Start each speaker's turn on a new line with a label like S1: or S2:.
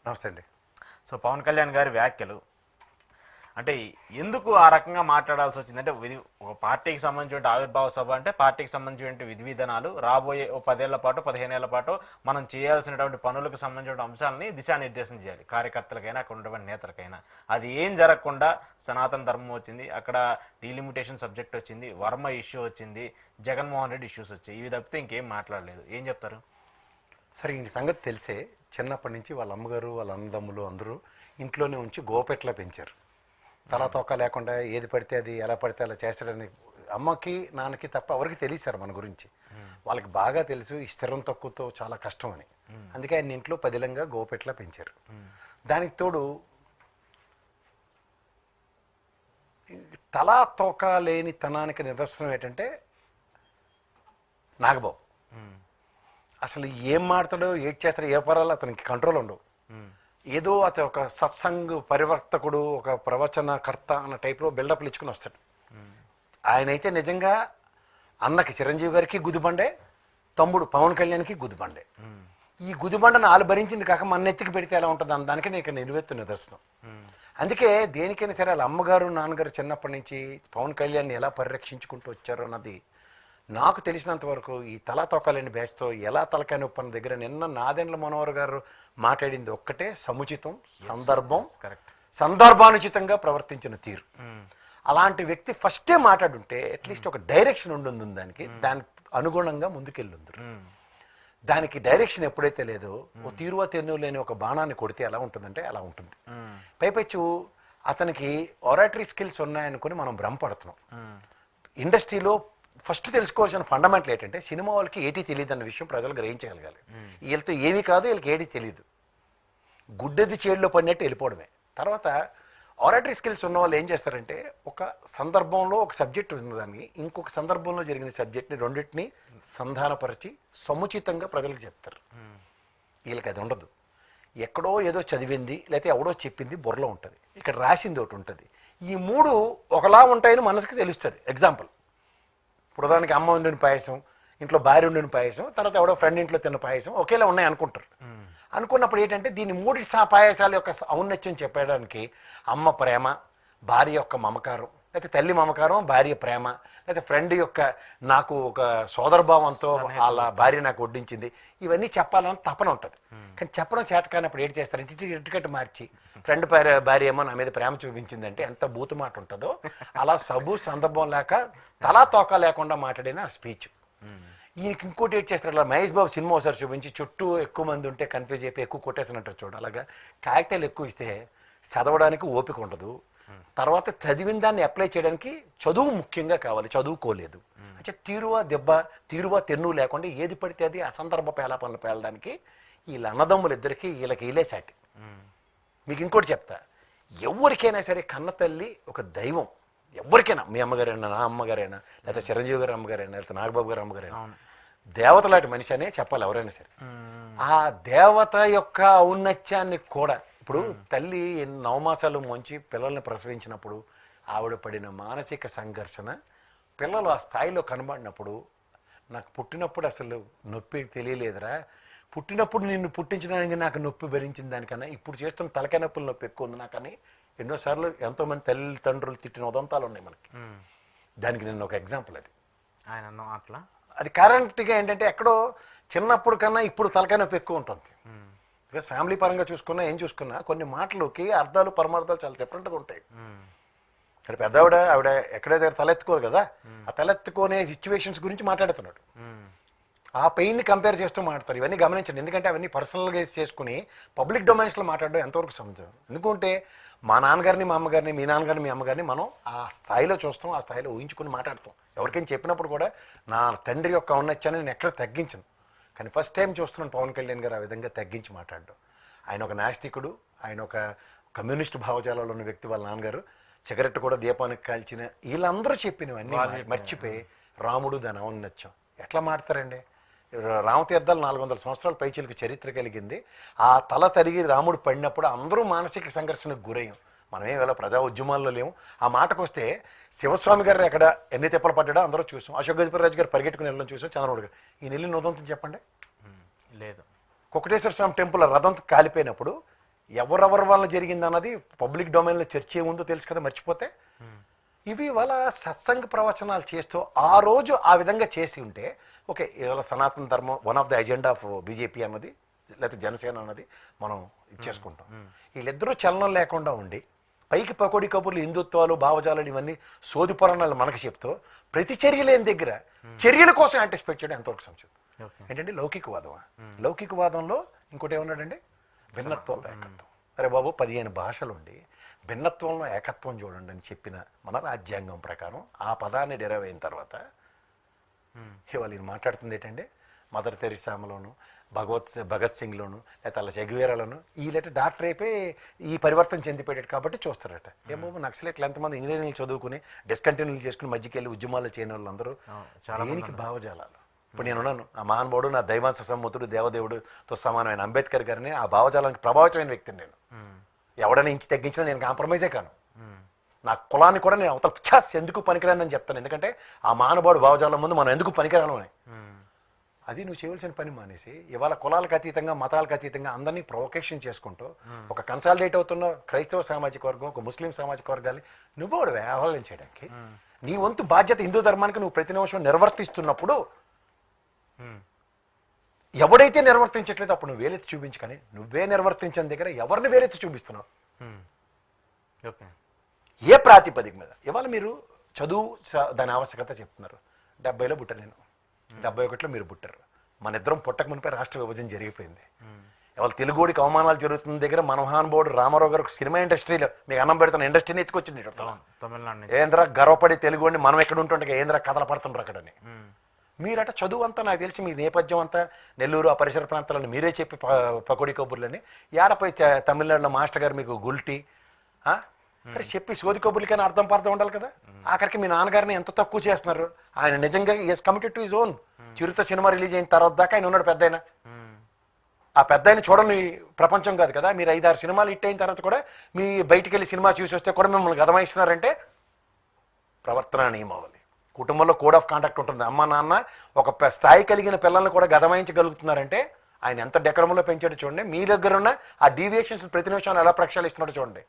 S1: నమస్తే అండి.
S2: సో పవన్ కళ్యాణ్ గారి వ్యాఖ్యలు అంటే ఎందుకు ఆ రకంగా మాట్లాడాల్సి వచ్చింది? అంటే ఒక పార్టీకి సంబంధించిన ఆవిర్భావ సభ అంటే పార్టీకి సంబంధించిన విధి విధానాలు రాబోయే 10 ఏళ్ల పాటు 15 ఏళ్ల పాటు మనం చేయాల్సినటువంటి పనులకు సంబంధించిన అంశాలని దిశానిర్దేశం చేయాలి, కార్యకర్తలకైనా అక్కడ ఉన్నటువంటి నేతలకైనా. అది ఏం జరగకుండా సనాతన ధర్మం వచ్చింది, అక్కడ డీలిమిటేషన్ సబ్జెక్ట్ వచ్చింది, వర్మ ఇష్యూ వచ్చింది, జగన్మోహన్ రెడ్డి ఇష్యూస్ వచ్చాయి. ఇవి తప్పితే ఇంకేం మాట్లాడలేదు. ఏం చెప్తారు?
S1: సరే, ఈ సంగతి తెలిసే చిన్నప్పటి నుంచి వాళ్ళ అమ్మగారు వాళ్ళ అన్నదమ్ములు అందరూ ఇంట్లోనే ఉంచి గోపెట్లా పెంచారు. తలా తోక లేకుండా ఏది పడితే అది ఎలా పడితే అలా చేస్తాడని అమ్మకి నాన్నకి తప్ప ఎవరికి తెలియసారు మన గురించి. వాళ్ళకి బాగా తెలుసు ఈ స్థిరం తక్కువతో చాలా కష్టం అని. అందుకే ఆయన ఇంట్లో పదిలంగా గోపెట్లా పెంచారు. దానికి తోడు తలా తోక లేని తనానికి నిదర్శనం ఏంటంటే నాగబాబు. అసలు ఏం మాడతాడో ఏడ్ చేస్తాడో ఏ పరాలు అతనికి కంట్రోల్ ఉండవు. ఏదో అతను ఒక సత్సంగ్ పరివర్తకుడు, ఒక ప్రవచనకర్త అన్న టైప్లో బిల్డప్లు ఇచ్చుకుని వస్తాడు. ఆయనైతే నిజంగా అన్నకి చిరంజీవి గారికి గుదిబండే, తమ్ముడు పవన్ కళ్యాణ్కి గుదిబండే. ఈ గుదిబండను ఆలు భరించింది కాక మన ఎత్తికి పెడితే ఎలా ఉంటుంది అన్న దానికి నీకు నిలువెత్తు నిదర్శనం. అందుకే దేనికైనా సరే వాళ్ళ అమ్మగారు నాన్నగారు చిన్నప్పటి నుంచి పవన్ కళ్యాణ్ని ఎలా పరిరక్షించుకుంటూ వచ్చారో అన్నది నాకు తెలిసినంత వరకు ఈ తలా తొక్కలేని బ్యాచ్తో ఎలా తలకాయ నొప్పి అన్న దగ్గర నిన్న నాదెండ్ల మనోహర్ గారు మాట్లాడింది ఒక్కటే, సముచితం, సందర్భం, సందర్భానుచితంగా ప్రవర్తించిన తీరు. అలాంటి వ్యక్తి ఫస్టే మాట్లాడుంటే అట్లీస్ట్ ఒక డైరెక్షన్ ఉంటుంది దానికి, దానికి అనుగుణంగా ముందుకెళ్ళుంది. దానికి డైరెక్షన్ ఎప్పుడైతే లేదో ఓ తీరువా తెన్ను లేని ఒక బాణాన్ని కొడితే ఎలా ఉంటుందంటే అలా ఉంటుంది. పైపెచ్చు అతనికి ఒరాటరీ స్కిల్స్ ఉన్నాయనుకుని మనం భ్రమపడుతున్నాం. ఇండస్ట్రీలో ఫస్ట్ తెలుసుకోవాల్సిన ఫండమెంటల్ ఏంటంటే సినిమా వాళ్ళకి ఏటీ తెలియదు అన్న విషయం ప్రజలు గ్రహించగలగాలి. వీళ్ళతో ఏమీ కాదు, వీళ్ళకి ఏటీ తెలియదు, గుడ్డెది చేడులో పడినట్టు వెళ్ళిపోవడమే. తర్వాత ఆరాటరీ స్కిల్స్ ఉన్న వాళ్ళు ఏం చేస్తారంటే ఒక సందర్భంలో ఒక సబ్జెక్ట్ ఉన్నదాన్ని ఇంకొక సందర్భంలో జరిగిన సబ్జెక్ట్ని రెండింటిని సంధానపరిచి సముచితంగా ప్రజలకు చెప్తారు. వీళ్ళకి అది ఉండదు. ఎక్కడో ఏదో చదివింది లేకపోతే ఎవడో చెప్పింది బుర్రలో ఉంటుంది, ఇక్కడ రాసింది ఒకటి ఉంటుంది. ఈ మూడు ఒకలా ఉంటాయని మనసుకి తెలుస్తుంది. ఎగ్జాంపుల్, ఇప్పుడు ఉదాహరణకి అమ్మ వండిన పాయసం, ఇంట్లో భార్య వండిన పాయసం, తర్వాత ఎవడో ఫ్రెండ్ ఇంట్లో తిన్న పాయసం ఒకేలా ఉన్నాయి అనుకుంటారు. అనుకున్నప్పుడు ఏంటంటే దీన్ని మూడి పాయసాల యొక్క ఔన్నత్యం చెప్పడానికి అమ్మ ప్రేమ, భార్య యొక్క మమకారం, లేకపోతే తల్లి మమకారం, భార్య ప్రేమ, లేకపోతే ఫ్రెండ్ యొక్క నాకు ఒక సోదరభావంతో వాళ్ళ భార్య నాకు వడ్డించింది, ఇవన్నీ చెప్పాలని తపన ఉంటుంది. కానీ చెప్పడం చేత కానప్పుడు ఏం చేస్తారంటే ఇటుకట్టు మార్చి ఫ్రెండ్ భార్య ఏమో నా మీద ప్రేమ చూపించిందంటే ఎంత బూతు మాట ఉంటుందో అలా సబు సందర్భం లేక తలా తోక లేకుండా మాట్లాడిన ఆ స్పీచ్. ఈయనకి ఇంకోటి ఏం చేస్తారు, అలా మహేష్ బాబు సినిమా ఒకసారి చూపించి చుట్టూ ఎక్కువ మంది ఉంటే కన్ఫ్యూజ్ అయిపోయి ఎక్కువ కొట్టేసినట్టు చూడు. అలాగా కాగితాలు ఎక్కువ ఇస్తే చదవడానికి ఓపిక ఉండదు, తర్వాత చదివిన దాన్ని అప్లై చేయడానికి చదువు ముఖ్యంగా కావాలి, చదువుకోలేదు. అంటే తీరువా దెబ్బ తీరువా తెన్ను లేకుండా ఏది పడితే అది అసందర్భ పేలాపనలు పేలడానికి వీళ్ళ అన్నదమ్ములు ఇద్దరికి వీళ్ళకి వీలేసాటి. మీకు ఇంకోటి చెప్తా, ఎవరికైనా సరే కన్న తల్లి ఒక దైవం. ఎవరికైనా, మీ అమ్మగారైనా నా అమ్మగారైనా లేకపోతే చిరంజీవి గారి అమ్మగారైనా లేకపోతే నాగబాబు గారి అమ్మగారైనా దేవత లాంటి మనిషి అనే చెప్పాలి ఎవరైనా సరే. ఆ దేవత యొక్క ఔన్నత్యాన్ని కూడా ఇప్పుడు తల్లి నవమాసాలు మంచి పిల్లల్ని ప్రసవించినప్పుడు ఆవిడ పడిన మానసిక సంఘర్షణ పిల్లలు ఆ స్థాయిలో కనబడినప్పుడు, నాకు పుట్టినప్పుడు అసలు నొప్పి తెలియలేదురా, పుట్టినప్పుడు నిన్ను పుట్టించడానికి నాకు నొప్పి భరించిన దానికన్నా ఇప్పుడు చేస్తున్న తలకాయ నొప్పుల నొప్పి ఎక్కువ ఉంది నాకని ఎన్నోసార్లు ఎంతోమంది తల్లిదండ్రులు తిట్టిన ఉదంతాలు ఉన్నాయి మనకి. దానికి నేను ఒక ఎగ్జాంపుల్. అది
S2: ఆయన అట్లా
S1: అది కరెంట్గా ఏంటంటే ఎక్కడో చిన్నప్పుడు కన్నా ఇప్పుడు తలకాయ నొప్పి ఎక్కువ ఉంటుంది. బికాస్ ఫ్యామిలీ పరంగా చూసుకున్నా ఏం చూసుకున్నా కొన్ని మాటలకి అర్థాలు పరమార్థాలు చాలా డిఫరెంట్గా ఉంటాయి. ఇక్కడ పెద్ద ఆవిడ ఎక్కడైతే తలెత్తుకోరు కదా, ఆ తలెత్తుకునే సిచ్యువేషన్స్ గురించి మాట్లాడుతున్నాడు. ఆ పెయిన్ని కంపేర్ చేస్తూ మాట్లాడతారు. ఇవన్నీ గమనించండి, ఎందుకంటే అవన్నీ పర్సనల్గా చేసుకుని పబ్లిక్ డొమైన్స్లో మాట్లాడడం ఎంతవరకు సమంజసం. ఎందుకంటే మా నాన్నగారిని మా అమ్మగారిని, మీ నాన్నగారిని మీ అమ్మగారిని మనం ఆ స్థాయిలో చూస్తాం, ఆ స్థాయిలో ఊహించుకుని మాట్లాడతాం. ఎవరికైనా చెప్పినప్పుడు కూడా నా తండ్రి యొక్క ఔన్నత్యాన్ని నేను ఎక్కడ తగ్గించను. కానీ ఫస్ట్ టైం చూస్తున్నాను పవన్ కళ్యాణ్ గారు ఆ విధంగా తగ్గించి మాట్లాడడం. ఆయన ఒక నాస్తికుడు, ఆయన ఒక కమ్యూనిస్టు భావజాలలో ఉన్న వ్యక్తి. వాళ్ళ నాన్నగారు సిగరెట్ కూడా దీపానికి కాల్చిన వీళ్ళందరూ చెప్పినవన్నీ మర్చిపోయి రాముడు దాని ఔన్నత్యం ఎట్లా మాడతారండి. రామతీర్థాలు 400 సంవత్సరాల పైచిలకు చరిత్ర కలిగింది. ఆ తల తరిగి రాముడు పడినప్పుడు అందరూ మానసిక సంఘర్షణకు గురయ్యాం. మనమేం ఇలా ప్రజా ఉద్యమాల్లో లేము. ఆ మాటకు వస్తే శివస్వామి గారు ఎక్కడ ఎన్ని తిప్పలు పడ్డాడో అందరూ చూసాం. అశోక్ గజపతిరాజు గారు పరిగెట్టుకుని వెళ్ళడం చూసాం. చంద్రబాబు గారు ఈయన వెళ్ళిన ఉదంతం చెప్పండి.
S2: లేదు.
S1: కుక్కటేశ్వర స్వామి టెంపుల్ రథం కాలిపోయినప్పుడు ఎవరెవరి వల్ల జరిగింది అన్నది పబ్లిక్ డొమైన్లో చర్చ ఏముందో తెలుసు కదా, మర్చిపోతే. ఇవి ఇవాళ సత్సంగ ప్రవచనాలు చేస్తూ ఆ రోజు ఆ విధంగా చేసి ఉంటే ఓకే, ఇవాళ సనాతన ధర్మం one of the agenda of BJP అన్నది లేకపోతే జనసేన అన్నది మనం ఇచ్చేసుకుంటాం. వీళ్ళిద్దరూ చలనం లేకుండా ఉండి పైకి పకోడీ కబుర్లు, హిందుత్వాలు, భావజాలాలు ఇవన్నీ సోది పురాణాలు మనకి చెప్తూ ప్రతి చర్య లేని దగ్గర చర్యల కోసం యాంటిసిపేట్ చేయడం ఎంతవరకు సంచు ఏంటంటే లౌకికవాదమా? లౌకికవాదంలో ఇంకోటి ఏమన్నాడండి, భిన్నత్వంలో ఏకత్వం. అరే బాబు 15 భాషలుండి భిన్నత్వంలో ఏకత్వం చూడండి అని చెప్పిన మన రాజ్యాంగం ప్రకారం ఆ పదాన్ని డెరైవ్ అయిన తర్వాత ఇవాళ ఈయన మాట్లాడుతుంది ఏంటంటే మదర్ తెరిసామలోను, భగత్ సింగ్లోను, లేకపోతే అలా చెగువేరాలోను వీళ్ళట డాక్టర్ అయిపోయి ఈ పరివర్తన చెందిపోయాడు కాబట్టి చూస్తారట. ఏమో నక్సలైట్లు ఎంతమంది ఇంజనీరింగ్ చదువుకుని డిస్కంటిన్యూ చేసుకుని మధ్యకెళ్ళి ఉద్యమాలు చేయని వాళ్ళందరూ దేనికి భావజాలాలు. ఇప్పుడు నేనున్నాను, ఆ మహానుభావుడు నా దైవాంశ సమ్మతుడు దేవదేవుడుతో సమానమైన అంబేద్కర్ గారిని ఆ భావజాలానికి ప్రభావితమైన వ్యక్తిని నేను. ఎవడైనా ఇంచి తగ్గించినా నేను కాంప్రమైజే కాను. నా కులాన్ని కూడా నేను అవతల ఛాస్ ఎందుకు పనికిరాదని చెప్తాను, ఎందుకంటే ఆ మహానుభావుడు భావజాలం ముందు మనం ఎందుకు పనికిరాను అని. అది నువ్వు చేయవలసిన పని మానేసి ఇవాళ కులాలకు అతీతంగా మతాలకు అతీతంగా అందరినీ ప్రొవకేషన్ చేసుకుంటూ ఒక కన్సాలిడేట్ అవుతున్న క్రైస్తవ సామాజిక వర్గం, ఒక ముస్లిం సామాజిక వర్గాన్ని నువ్వు కూడా ఆహ్వానం చేయడానికి నీ వంతు బాధ్యత హిందూ ధర్మానికి నువ్వు ప్రతి నిమిషం నిర్వర్తిస్తున్నప్పుడు ఎవడైతే నిర్వర్తించట్లేదు అప్పుడు నువ్వు వేలెత్తి చూపించు. కానీ నువ్వే నిర్వర్తించని దగ్గర ఎవరిని వేలెత్తి చూపిస్తున్నావు? ఏ ప్రాతిపదిక మీద? ఇవాళ మీరు చదువు దాని ఆవశ్యకత చెప్తున్నారు. 70లో పుట్ట నేను, 71లో మీరు పుట్టారు. మన ఇద్దరం పుట్టక మునిపై రాష్ట్ర విభజన జరిగిపోయింది. ఇవాళ తెలుగుడికి అవమానాలు జరుగుతున్న దగ్గర మన మహానుభావుడు రామారావు గారు సినిమా ఇండస్ట్రీలో మీకు అన్నం పెడుతున్న ఇండస్ట్రీని ఎత్తుకొచ్చింది తమిళనాడు. ఏంద్రా గర్వపడి తెలుగుడిని మనం ఎక్కడ ఉంటుండే ఏంద్రా కథలు పడుతుండ్రు అక్కడని. మీరట చదువు అంతా నాకు తెలిసి మీ నేపథ్యం అంతా నెల్లూరు ఆ పరిసర ప్రాంతాలను మీరే చెప్పి పకోడీ కబుర్లని ఏడపై తమిళనాడులో మాస్టర్ గారు మీకు గుల్టీ అరే చెప్పి సోది కబుర్లకైనా అర్థం పర్థం ఉండాలి కదా. ఆఖరికి మీ నాన్నగారిని ఎంత తక్కువ చేస్తున్నారు. ఆయన నిజంగా is committed to his own. Chirutha cinema release అయిన తర్వాత దాకా ఆయన ఉన్నాడు పెద్ద ఆయన. ఆ పెద్ద ఆయన చూడని ప్రపంచం కాదు కదా. మీరు 5-6 సినిమాలు హిట్ అయిన తర్వాత కూడా మీ బయటికి వెళ్ళి సినిమా చూసి వస్తే కూడా మిమ్మల్ని గదమాయిస్తున్నారంటే ప్రవర్తన నియమావళి. కుటుంబంలో కోడ్ ఆఫ్ కాండక్ట్ ఉంటుంది. అమ్మ నాన్న ఒక స్థాయి కలిగిన పిల్లల్ని కూడా గదమాయించగలుగుతున్నారంటే ఆయన ఎంత డెకరంలో పెంచాడో చూడండి. మీ దగ్గర ఉన్న ఆ డీవియేషన్స్ ప్రతి నిమిషం ఎలా ప్రక్షాళిస్తున్నాడో చూడండి.